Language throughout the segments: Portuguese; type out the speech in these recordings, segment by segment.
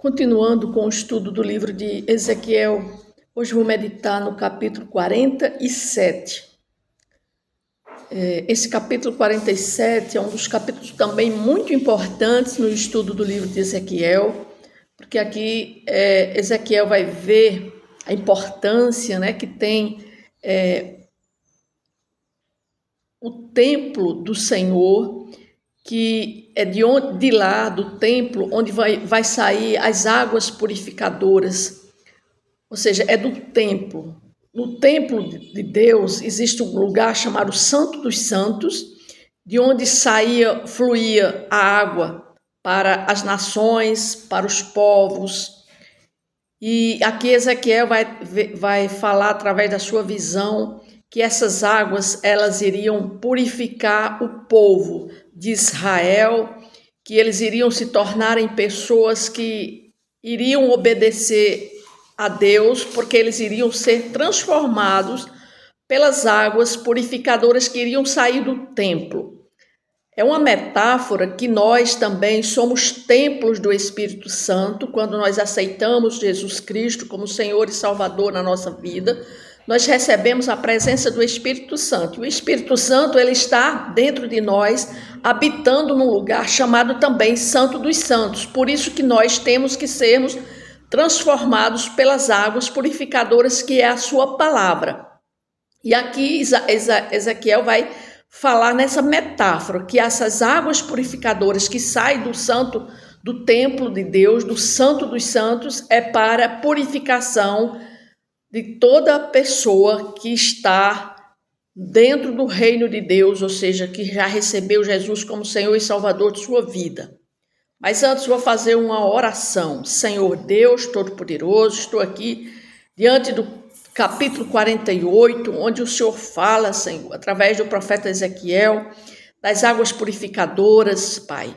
Continuando com o estudo do livro de Ezequiel, hoje vou meditar no capítulo 47. Esse capítulo 47 é um dos capítulos também muito importantes no estudo do livro de Ezequiel, porque aqui Ezequiel vai ver a importância, que tem o templo do Senhor, que é de lá do templo onde vai sair as águas purificadoras, ou seja, é do templo. No templo de Deus existe um lugar chamado Santo dos Santos, de onde fluía a água para as nações, para os povos. E aqui Ezequiel vai falar através da sua visão que essas águas elas iriam purificar o povo de Israel, que eles iriam se tornarem pessoas que iriam obedecer a Deus, porque eles iriam ser transformados pelas águas purificadoras que iriam sair do templo. É uma metáfora que nós também somos templos do Espírito Santo. Quando nós aceitamos Jesus Cristo como Senhor e Salvador na nossa vida, nós recebemos a presença do Espírito Santo. O Espírito Santo ele está dentro de nós, habitando num lugar chamado também Santo dos Santos. Por isso que nós temos que sermos transformados pelas águas purificadoras, que é a sua palavra. E aqui Ezequiel vai falar nessa metáfora, que essas águas purificadoras que saem do templo de Deus, do Santo dos Santos, é para a purificação de toda pessoa que está dentro do reino de Deus, ou seja, que já recebeu Jesus como Senhor e Salvador de sua vida. Mas antes vou fazer uma oração. Senhor Deus Todo-Poderoso, estou aqui diante do capítulo 48, onde o Senhor fala, Senhor, através do profeta Ezequiel, das águas purificadoras, Pai.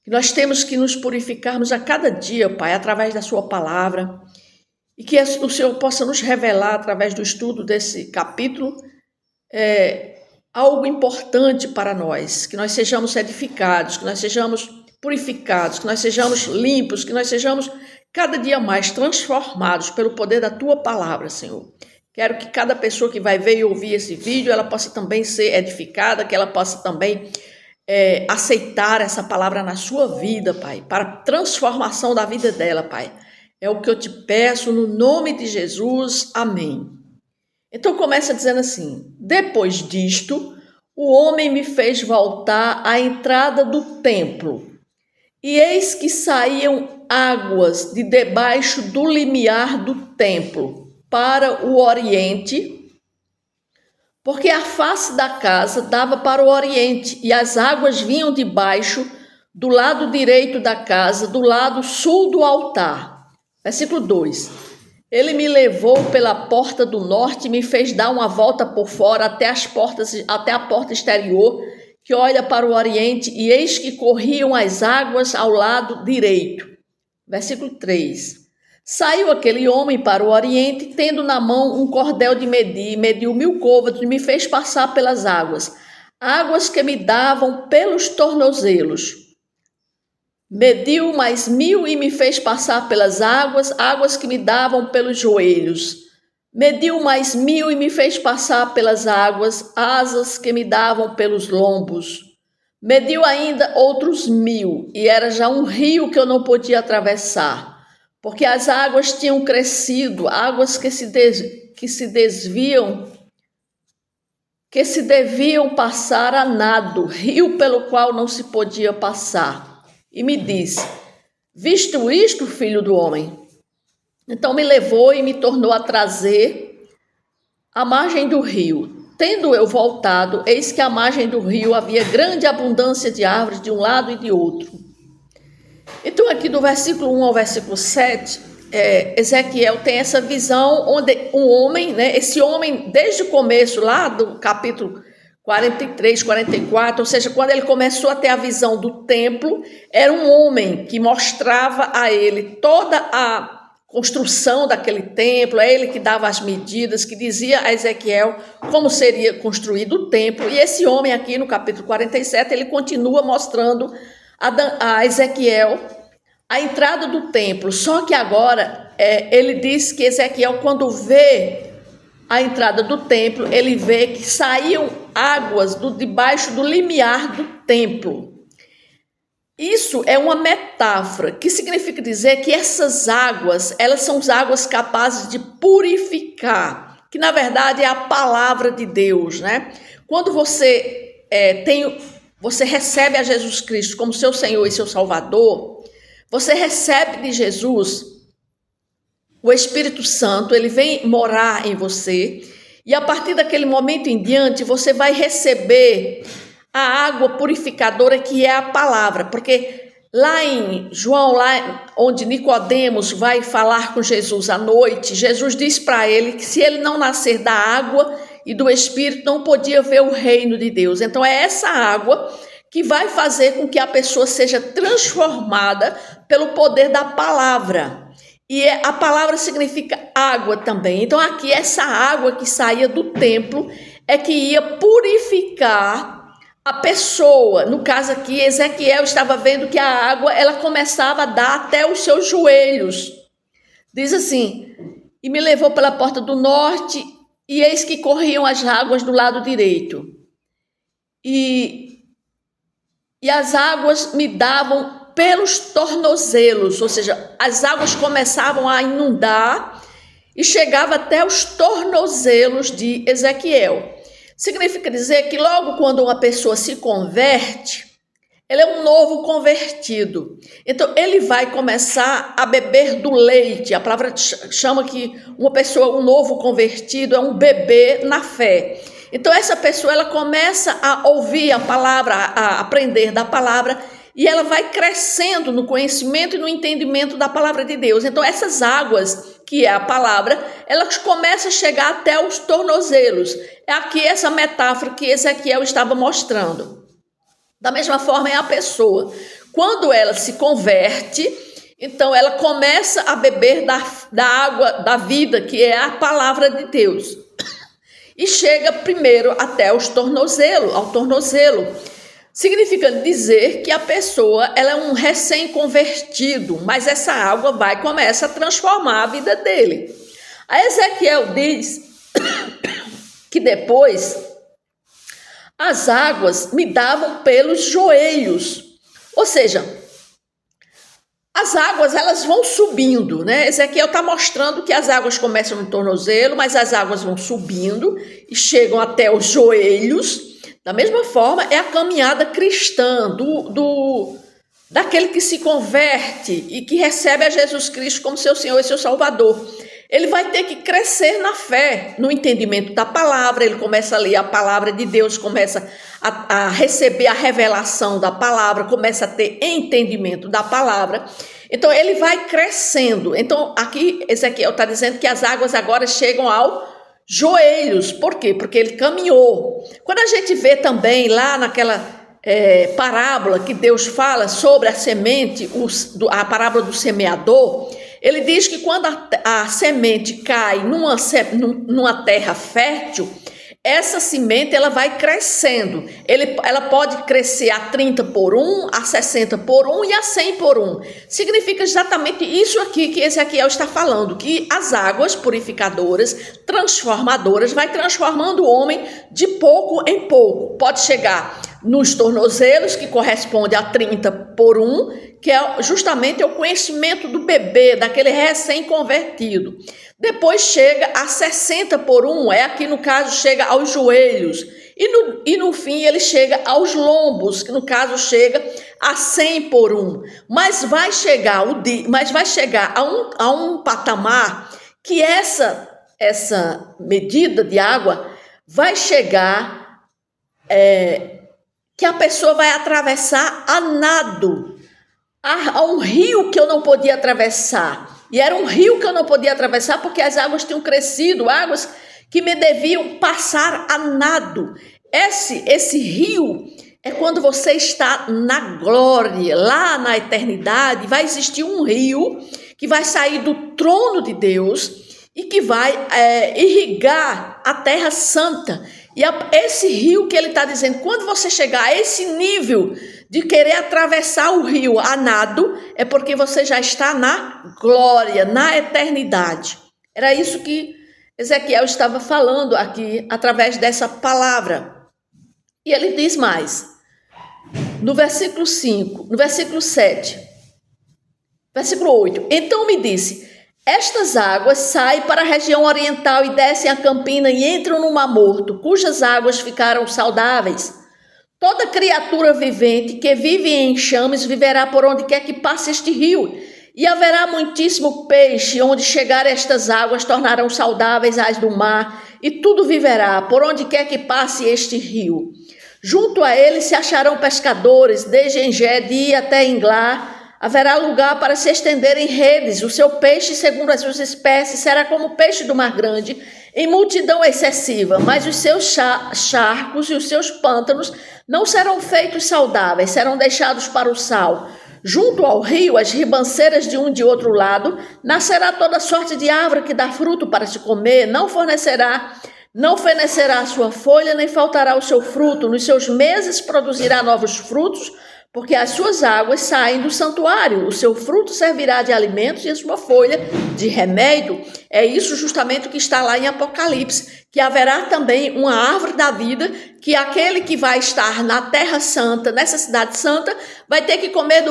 Que nós temos que nos purificarmos a cada dia, Pai, através da sua palavra. E que o Senhor possa nos revelar, através do estudo desse capítulo, algo importante para nós. Que nós sejamos edificados, que nós sejamos purificados, que nós sejamos limpos, que nós sejamos cada dia mais transformados pelo poder da tua palavra, Senhor. Quero que cada pessoa que vai ver e ouvir esse vídeo, ela possa também ser edificada, que ela possa também aceitar essa palavra na sua vida, Pai, para a transformação da vida dela, Pai. É o que eu te peço no nome de Jesus. Amém. Então começa dizendo assim: depois disto, o homem me fez voltar à entrada do templo, e eis que saíam águas de debaixo do limiar do templo para o oriente, porque a face da casa dava para o oriente, e as águas vinham de baixo do lado direito da casa, do lado sul do altar. Versículo 2. Ele me levou pela porta do norte e me fez dar uma volta por fora até a porta exterior, que olha para o oriente, e eis que corriam as águas ao lado direito. Versículo 3. Saiu aquele homem para o oriente, tendo na mão um cordel de medir, mediu 1000 côvados e me fez passar pelas águas, águas que me davam pelos tornozelos. Mediu mais 1000 e me fez passar pelas águas, águas que me davam pelos joelhos. Mediu mais 1000 e me fez passar pelas águas, asas que me davam pelos lombos. Mediu ainda outros 1000, e era já um rio que eu não podia atravessar, porque as águas tinham crescido, águas que se deviam passar a nado, rio pelo qual não se podia passar. E me disse: visto isto, filho do homem? Então me levou e me tornou a trazer à margem do rio. Tendo eu voltado, eis que à margem do rio havia grande abundância de árvores de um lado e de outro. Então aqui do versículo 1 ao versículo 7, Ezequiel tem essa visão onde um homem, esse homem desde o começo lá do capítulo 43, 44, ou seja, quando ele começou a ter a visão do templo, era um homem que mostrava a ele toda a construção daquele templo, é ele que dava as medidas, que dizia a Ezequiel como seria construído o templo. E esse homem aqui no capítulo 47, ele continua mostrando a Ezequiel a entrada do templo. Só que agora ele diz que Ezequiel, quando vê a entrada do templo, ele vê que saíam águas debaixo do limiar do templo. Isso é uma metáfora, que significa dizer que essas águas, elas são as águas capazes de purificar, que na verdade é a palavra de Deus, né? Quando você você recebe a Jesus Cristo como seu Senhor e seu Salvador, você recebe de Jesus o Espírito Santo, ele vem morar em você, e a partir daquele momento em diante, você vai receber a água purificadora que é a palavra, porque lá em João, lá onde Nicodemos vai falar com Jesus à noite, Jesus diz para ele que se ele não nascer da água e do Espírito, não podia ver o reino de Deus. Então é essa água que vai fazer com que a pessoa seja transformada pelo poder da palavra. E a palavra significa água também. Então aqui essa água que saía do templo é que ia purificar a pessoa. No caso aqui, Ezequiel estava vendo que a água ela começava a dar até os seus joelhos. Diz assim: e me levou pela porta do norte, e eis que corriam as águas do lado direito. E as águas me davam pelos tornozelos, ou seja, as águas começavam a inundar e chegava até os tornozelos de Ezequiel. Significa dizer que logo quando uma pessoa se converte, ele é um novo convertido. Então, ele vai começar a beber do leite. A palavra chama que uma pessoa, um novo convertido, é um bebê na fé. Então, essa pessoa, ela começa a ouvir a palavra, a aprender da palavra, e ela vai crescendo no conhecimento e no entendimento da palavra de Deus. Então, essas águas, que é a palavra, elas começam a chegar até os tornozelos. É aqui essa metáfora que Ezequiel estava mostrando. Da mesma forma é a pessoa. Quando ela se converte, então ela começa a beber da água da vida, que é a palavra de Deus. E chega primeiro até ao tornozelo. Significa dizer que a pessoa ela é um recém-convertido, mas essa água começa a transformar a vida dele. A Ezequiel diz que depois as águas me davam pelos joelhos, ou seja, as águas elas vão subindo, né? Ezequiel está mostrando que as águas começam no tornozelo, mas as águas vão subindo e chegam até os joelhos. Da mesma forma, é a caminhada cristã daquele que se converte e que recebe a Jesus Cristo como seu Senhor e seu Salvador. Ele vai ter que crescer na fé, no entendimento da palavra. Ele começa a ler a palavra de Deus, começa a receber a revelação da palavra, começa a ter entendimento da palavra. Então, ele vai crescendo. Então, aqui Ezequiel está dizendo que as águas agora chegam ao joelhos. Por quê? Porque ele caminhou. Quando a gente vê também lá naquela parábola que Deus fala sobre a semente, a parábola do semeador, ele diz que quando a semente cai numa terra fértil, essa semente ela vai crescendo. Ela pode crescer a 30 por 1, a 60 por 1 e a 100 por 1. Significa exatamente isso aqui que Ezequiel está falando, que as águas purificadoras, transformadoras, vai transformando o homem de pouco em pouco. Pode chegar nos tornozelos, que corresponde a 30 por 1, que é justamente o conhecimento do bebê, daquele recém-convertido. Depois chega a 60 por 1, aqui no caso chega aos joelhos. E no fim ele chega aos lombos, que no caso chega a 100 por 1. Mas vai chegar a um patamar que essa medida de água vai chegar que a pessoa vai atravessar a nado. Há um rio que eu não podia atravessar. E era um rio que eu não podia atravessar porque as águas tinham crescido, águas que me deviam passar a nado. Esse rio é quando você está na glória, lá na eternidade. Vai existir um rio que vai sair do trono de Deus e que vai irrigar a terra santa. E esse rio que ele está dizendo, quando você chegar a esse nível de querer atravessar o rio a nado, é porque você já está na glória, na eternidade. Era isso que Ezequiel estava falando aqui, através dessa palavra. E ele diz mais, no versículo 5, no versículo 7, versículo 8. Então me disse, estas águas saem para a região oriental e descem a campina e entram no Mar Morto, cujas águas ficaram saudáveis. Toda criatura vivente que vive em enxames viverá por onde quer que passe este rio, e haverá muitíssimo peixe, onde chegar estas águas tornarão saudáveis as do mar, e tudo viverá por onde quer que passe este rio. Junto a ele se acharão pescadores, desde Engedi até Englá, haverá lugar para se estenderem redes, o seu peixe, segundo as suas espécies, será como o peixe do mar grande, em multidão excessiva, mas os seus charcos e os seus pântanos não serão feitos saudáveis, serão deixados para o sal. Junto ao rio, as ribanceiras de um e de outro lado, nascerá toda sorte de árvore que dá fruto para se comer, não fenecerá a sua folha, nem faltará o seu fruto, nos seus meses produzirá novos frutos, porque as suas águas saem do santuário, o seu fruto servirá de alimentos e a sua folha de remédio. É isso justamente o que está lá em Apocalipse, que haverá também uma árvore da vida, que aquele que vai estar na terra santa, nessa cidade santa, vai ter que comer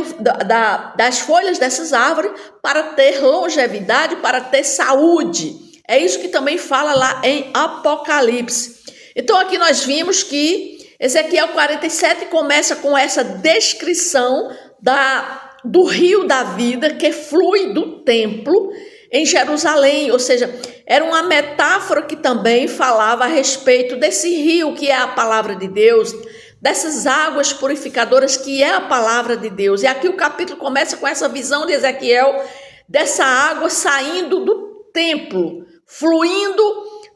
das folhas dessas árvores para ter longevidade, para ter saúde. É isso que também fala lá em Apocalipse. Então aqui nós vimos que Ezequiel 47 começa com essa descrição do rio da vida que flui do templo em Jerusalém, ou seja, era uma metáfora que também falava a respeito desse rio que é a palavra de Deus, dessas águas purificadoras que é a palavra de Deus. E aqui o capítulo começa com essa visão de Ezequiel, dessa água saindo do templo, fluindo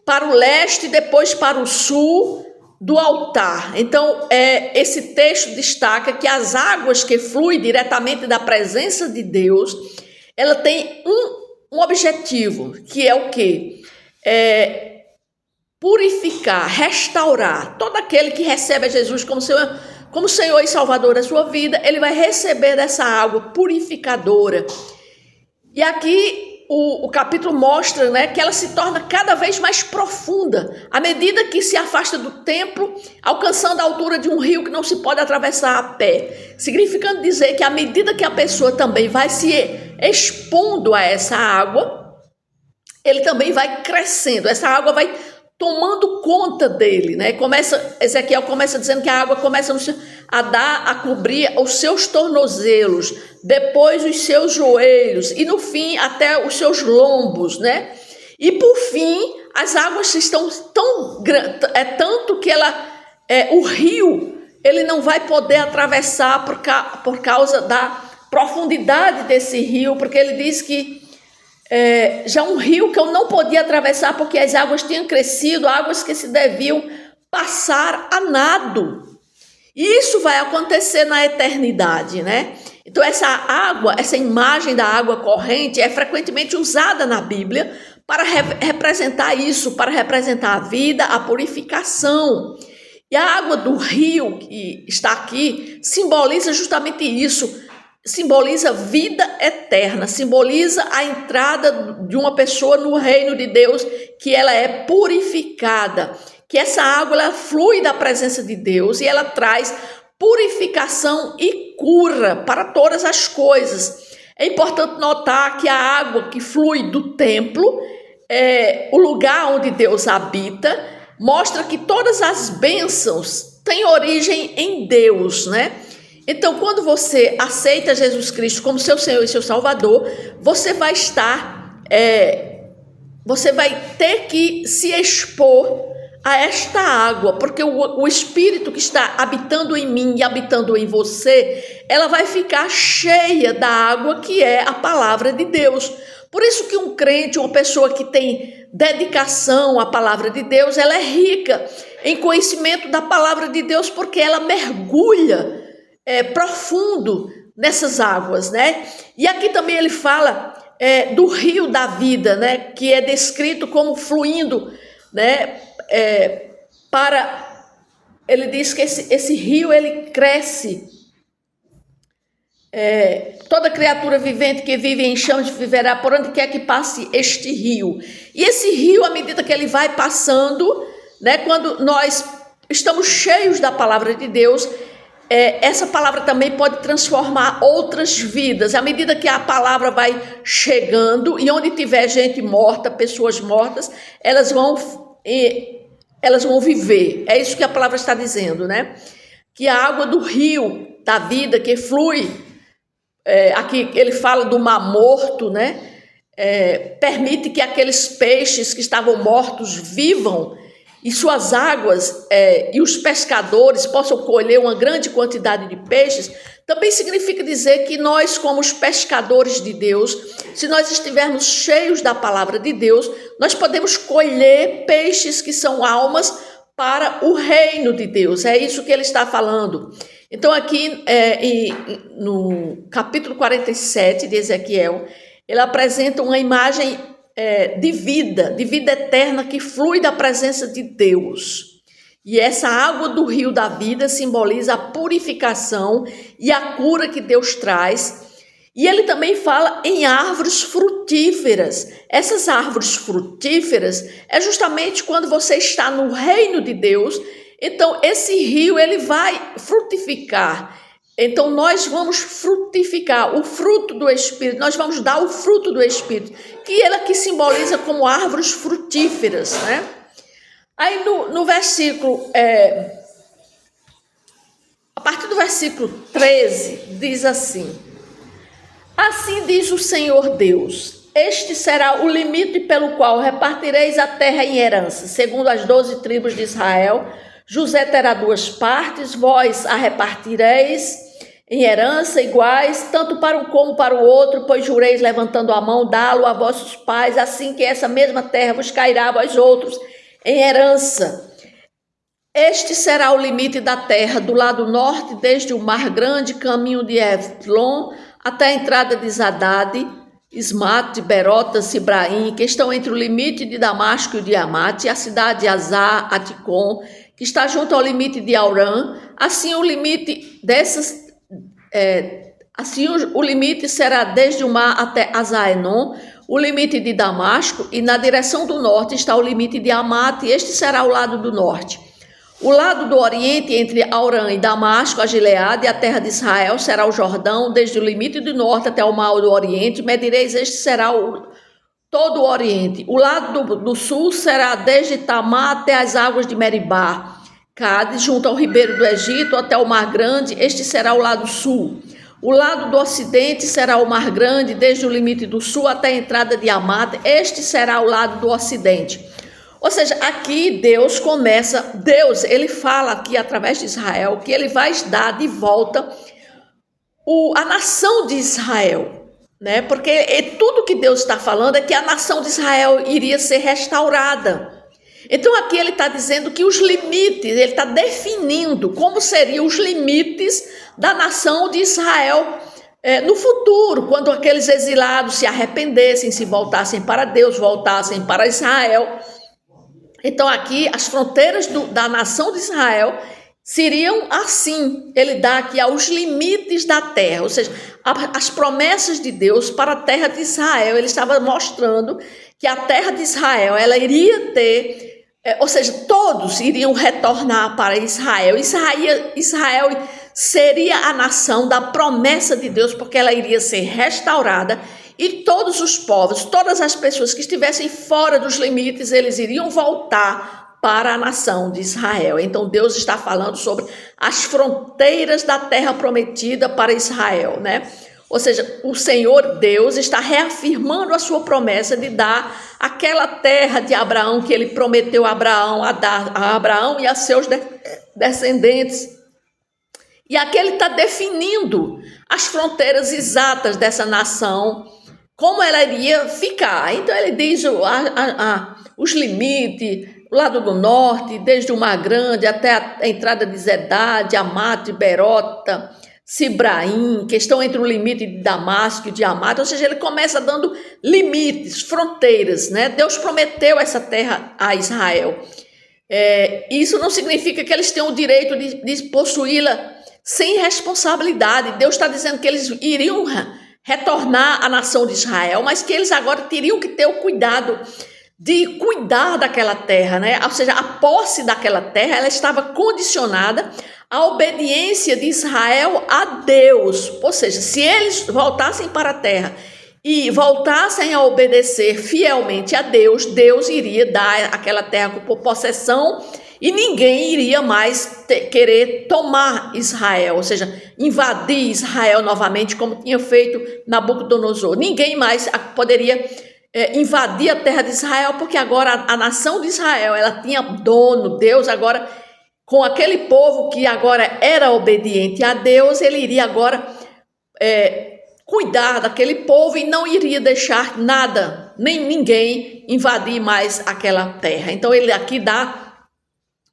para o leste e depois para o sul do altar. Então, esse texto destaca que as águas que fluem diretamente da presença de Deus, ela tem um objetivo, que é o quê? Purificar, restaurar. Todo aquele que recebe a Jesus como Senhor e Salvador da sua vida, ele vai receber dessa água purificadora. E aqui o capítulo mostra, né, que ela se torna cada vez mais profunda, à medida que se afasta do templo, alcançando a altura de um rio que não se pode atravessar a pé. Significando dizer que à medida que a pessoa também vai se expondo a essa água, ele também vai crescendo, essa água vai tomando conta dele, né? Ezequiel começa dizendo que a água começa a cobrir os seus tornozelos, depois os seus joelhos e no fim até os seus lombos, né? E por fim, as águas estão tão grandes, tanto que o rio, ele não vai poder atravessar por causa da profundidade desse rio, porque ele diz que já um rio que eu não podia atravessar porque as águas tinham crescido, águas que se deviam passar a nado. E isso vai acontecer na eternidade, né? Então essa água, essa imagem da água corrente é frequentemente usada na Bíblia para representar isso, para representar a vida, a purificação. E a água do rio que está aqui simboliza justamente isso, simboliza vida eterna, simboliza a entrada de uma pessoa no reino de Deus, que ela é purificada, que essa água ela flui da presença de Deus e ela traz purificação e cura para todas as coisas. É importante notar que a água que flui do templo, o lugar onde Deus habita, mostra que todas as bênçãos têm origem em Deus, né? Então, quando você aceita Jesus Cristo como seu Senhor e seu Salvador, você vai ter que se expor a esta água, porque o Espírito que está habitando em mim e habitando em você, ela vai ficar cheia da água que é a palavra de Deus. Por isso que um crente, uma pessoa que tem dedicação à palavra de Deus, ela é rica em conhecimento da palavra de Deus, porque ela mergulha profundo nessas águas, né? E aqui também ele fala do rio da vida, né? Que é descrito como fluindo, né? Ele diz que esse rio, ele cresce. Toda criatura vivente que vive em chãos viverá por onde quer que passe este rio. E esse rio, à medida que ele vai passando, né, quando nós estamos cheios da palavra de Deus, essa palavra também pode transformar outras vidas. À medida que a palavra vai chegando, e onde tiver gente morta, pessoas mortas, elas vão viver. É isso que a palavra está dizendo, né? Que a água do rio da vida que flui, aqui ele fala do mar morto, né? Permite que aqueles peixes que estavam mortos vivam e suas águas e os pescadores possam colher uma grande quantidade de peixes. Também significa dizer que nós, como os pescadores de Deus, se nós estivermos cheios da palavra de Deus, nós podemos colher peixes que são almas para o reino de Deus. É isso que ele está falando. Então aqui no capítulo 47 de Ezequiel, ele apresenta uma imagem de vida eterna que flui da presença de Deus. E essa água do rio da vida simboliza a purificação e a cura que Deus traz. E ele também fala em árvores frutíferas. Essas árvores frutíferas é justamente quando você está no reino de Deus. Então esse rio, ele vai frutificar. Então nós vamos frutificar o fruto do Espírito, nós vamos dar o fruto do Espírito, que ele aqui simboliza como árvores frutíferas, né? Aí no versículo, a partir do versículo 13, diz assim: assim diz o Senhor Deus, este será o limite pelo qual repartireis a terra em herança, segundo as 12 tribos de Israel. José terá 2 partes, vós a repartireis em herança iguais, tanto para um como para o outro, pois jureis levantando a mão, dá-lo a vossos pais, assim que essa mesma terra vos cairá a vós outros em herança. Este será o limite da terra, do lado norte, desde o Mar Grande, caminho de Etlon, até a entrada de Zadade, Ismate, Berota, Sibraim, que estão entre o limite de Damasco e de Amate, e a cidade de Azar, Aticom, que está junto ao limite de Aurã. Assim o limite o limite será desde o mar até Azaenon, o limite de Damasco, e na direção do norte está o limite de Amate, este será o lado do norte. O lado do oriente, entre Aurã e Damasco, a Gileade e a terra de Israel, será o Jordão, desde o limite do norte até o mar do oriente, medireis, este será todo o oriente. O lado do sul será desde Tamar até as águas de Meribá, Cádiz, junto ao ribeiro do Egito, até o Mar Grande, este será o lado sul. O lado do ocidente será o Mar Grande, desde o limite do sul até a entrada de Amate, este será o lado do ocidente. Ou seja, aqui Deus, ele fala aqui através de Israel, que ele vai dar de volta a nação de Israel, né? Porque tudo que Deus está falando é que a nação de Israel iria ser restaurada. Então aqui ele está dizendo que os limites, ele está definindo como seriam os limites da nação de Israel no futuro, quando aqueles exilados se arrependessem, se voltassem para Deus, voltassem para Israel. Então aqui as fronteiras da nação de Israel seriam assim. Ele dá aqui aos limites da terra, ou seja, as promessas de Deus para a terra de Israel. Ele estava mostrando que a terra de Israel, ela iria ter, ou seja, todos iriam retornar para Israel. Israel seria a nação da promessa de Deus, porque ela iria ser restaurada. E todos os povos, todas as pessoas que estivessem fora dos limites, eles iriam voltar para a nação de Israel. Então Deus está falando sobre as fronteiras da terra prometida para Israel, né? Ou seja, o Senhor Deus está reafirmando a sua promessa de dar aquela terra de Abraão que ele prometeu a Abraão, a dar a Abraão e a seus descendentes. E aqui ele está definindo as fronteiras exatas dessa nação, como ela iria ficar. Então ele diz os limites, o lado do norte, desde o Mar Grande até a entrada de Zedade, Amate, Berota, Sibraim, que estão entre o limite de Damasco e de Amate. Ou seja, ele começa dando limites, fronteiras, né? Deus prometeu essa terra a Israel. Isso não significa que eles tenham o direito de possuí-la sem responsabilidade. Deus está dizendo que eles iriam retornar à nação de Israel, mas que eles agora teriam que ter o cuidado de cuidar daquela terra, né? Ou seja, a posse daquela terra, ela estava condicionada à obediência de Israel a Deus. Ou seja, se eles voltassem para a terra e voltassem a obedecer fielmente a Deus, Deus iria dar aquela terra por possessão e ninguém iria mais querer tomar Israel, ou seja, invadir Israel novamente, como tinha feito Nabucodonosor. Ninguém mais poderia invadir a terra de Israel, porque agora a nação de Israel, ela tinha dono. Deus agora, com aquele povo que agora era obediente a Deus, ele iria agora cuidar daquele povo e não iria deixar nada, nem ninguém invadir mais aquela terra. Então ele aqui dá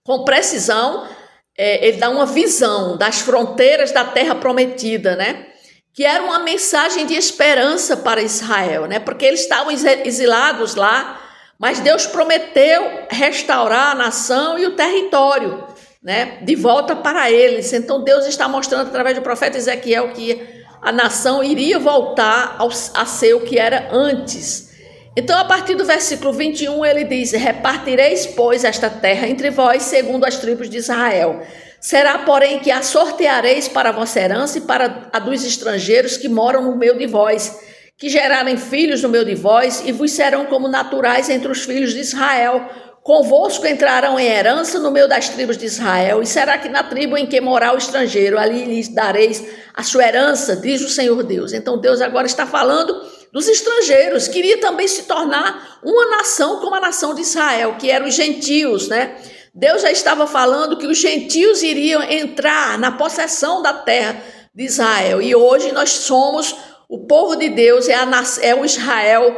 com precisão, ele dá uma visão das fronteiras da terra prometida, né? Que era uma mensagem de esperança para Israel, né? Porque eles estavam exilados lá, mas Deus prometeu restaurar a nação e o território, né? De volta para eles. Então Deus está mostrando através do profeta Ezequiel que a nação iria voltar a ser o que era antes. Então, a partir do versículo 21, ele diz: repartireis, pois, esta terra entre vós, segundo as tribos de Israel. Será, porém, que a sorteareis para a vossa herança e para a dos estrangeiros que moram no meio de vós, que gerarem filhos no meio de vós, e vos serão como naturais entre os filhos de Israel. Convosco entrarão em herança no meio das tribos de Israel, e será que na tribo em que morar o estrangeiro, ali lhes dareis a sua herança, diz o Senhor Deus. Então, Deus agora está falando dos estrangeiros, queria também se tornar uma nação como a nação de Israel, que eram os gentios, né? Deus já estava falando que os gentios iriam entrar na possessão da terra de Israel, e hoje nós somos o povo de Deus, é o Israel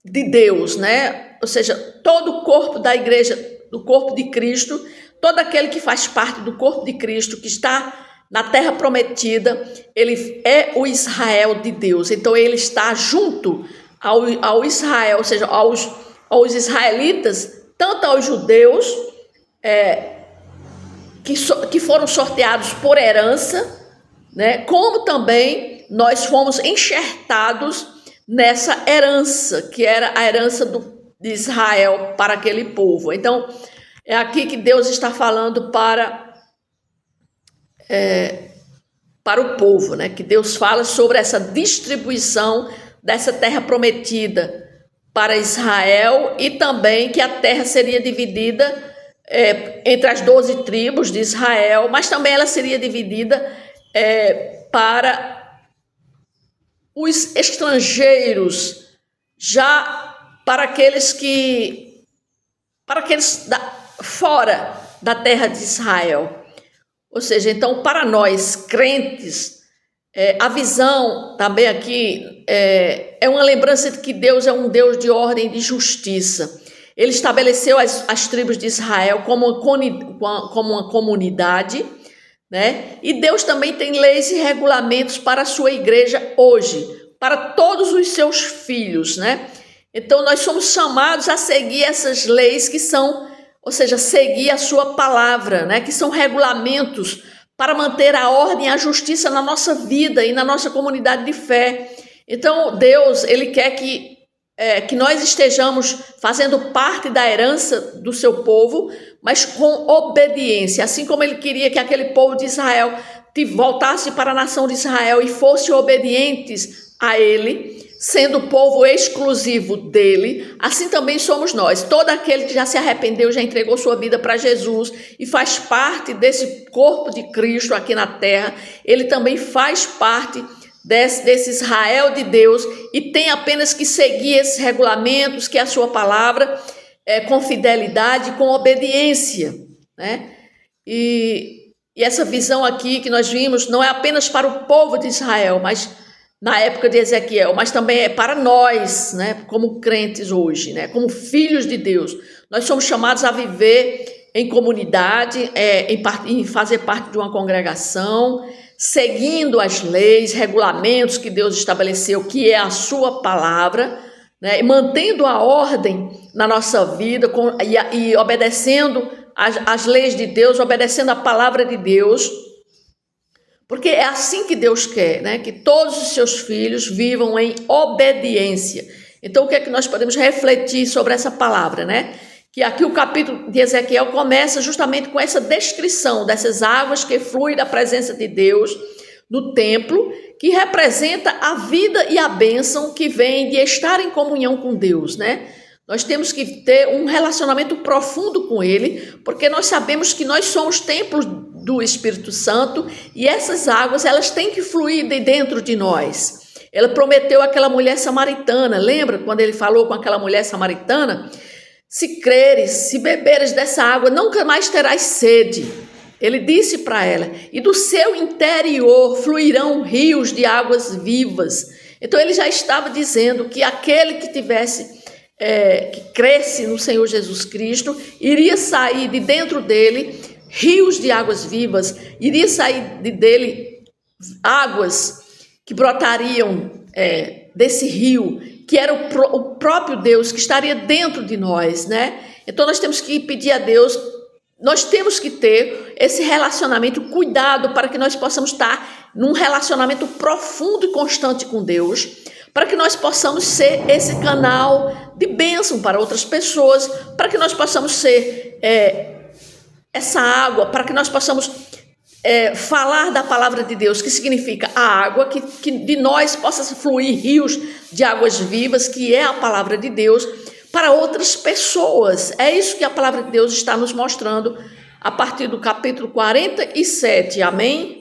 de Deus, né? Ou seja, todo o corpo da igreja, do corpo de Cristo, todo aquele que faz parte do corpo de Cristo, que está na terra prometida, ele é o Israel de Deus. Então ele está junto ao Israel, ou seja, aos israelitas, tanto aos judeus que foram sorteados por herança, né, como também nós fomos enxertados nessa herança, que era a herança de Israel para aquele povo. Então é aqui que Deus está falando para o povo, né? Que Deus fala sobre essa distribuição dessa terra prometida para Israel, e também que a terra seria dividida entre as 12 tribos de Israel, mas também ela seria dividida para os estrangeiros, já para aqueles fora da terra de Israel. Ou seja, então, para nós, crentes, a visão também aqui é uma lembrança de que Deus é um Deus de ordem e de justiça. Ele estabeleceu as tribos de Israel como uma comunidade, né? E Deus também tem leis e regulamentos para a sua igreja hoje, para todos os seus filhos, né? Então, nós somos chamados a seguir essas leis que são, ou seja, seguir a sua palavra, né? Que são regulamentos para manter a ordem e a justiça na nossa vida e na nossa comunidade de fé. Então, Deus, ele quer que nós estejamos fazendo parte da herança do seu povo, mas com obediência, assim como ele queria que aquele povo de Israel voltasse para a nação de Israel e fossem obedientes a ele, sendo o povo exclusivo dele, assim também somos nós. Todo aquele que já se arrependeu, já entregou sua vida para Jesus e faz parte desse corpo de Cristo aqui na terra, ele também faz parte desse Israel de Deus e tem apenas que seguir esses regulamentos, que é a sua palavra, com fidelidade, com obediência, né? E essa visão aqui que nós vimos não é apenas para o povo de Israel, mas na época de Ezequiel, mas também é para nós, né, como crentes hoje, né, como filhos de Deus. Nós somos chamados a viver em comunidade, em fazer parte de uma congregação, seguindo as leis, regulamentos que Deus estabeleceu, que é a sua palavra, né? E mantendo a ordem na nossa vida e obedecendo as leis de Deus, obedecendo a palavra de Deus, porque é assim que Deus quer, né? Que todos os seus filhos vivam em obediência. Então, o que é que nós podemos refletir sobre essa palavra, né? Que aqui o capítulo de Ezequiel começa justamente com essa descrição dessas águas que fluem da presença de Deus no templo, que representa a vida e a bênção que vem de estar em comunhão com Deus, né? Nós temos que ter um relacionamento profundo com Ele, porque nós sabemos que nós somos templos do Espírito Santo e essas águas, elas têm que fluir de dentro de nós. Ele prometeu àquela mulher samaritana, lembra quando ele falou com aquela mulher samaritana? Se creres, se beberes dessa água, nunca mais terás sede. Ele disse para ela, e do seu interior fluirão rios de águas vivas. Então ele já estava dizendo que aquele que tivesse, que cresce no Senhor Jesus Cristo, iria sair de dentro dele rios de águas vivas, iria sair dele águas que brotariam desse rio, que era o próprio Deus que estaria dentro de nós, né? Então nós temos que pedir a Deus, nós temos que ter esse relacionamento, cuidado para que nós possamos estar num relacionamento profundo e constante com Deus, para que nós possamos ser esse canal de bênção para outras pessoas, para que nós possamos ser essa água, para que nós possamos falar da palavra de Deus, que significa a água, que de nós possa fluir rios de águas vivas, que é a palavra de Deus, para outras pessoas. É isso que a palavra de Deus está nos mostrando a partir do capítulo 47. Amém?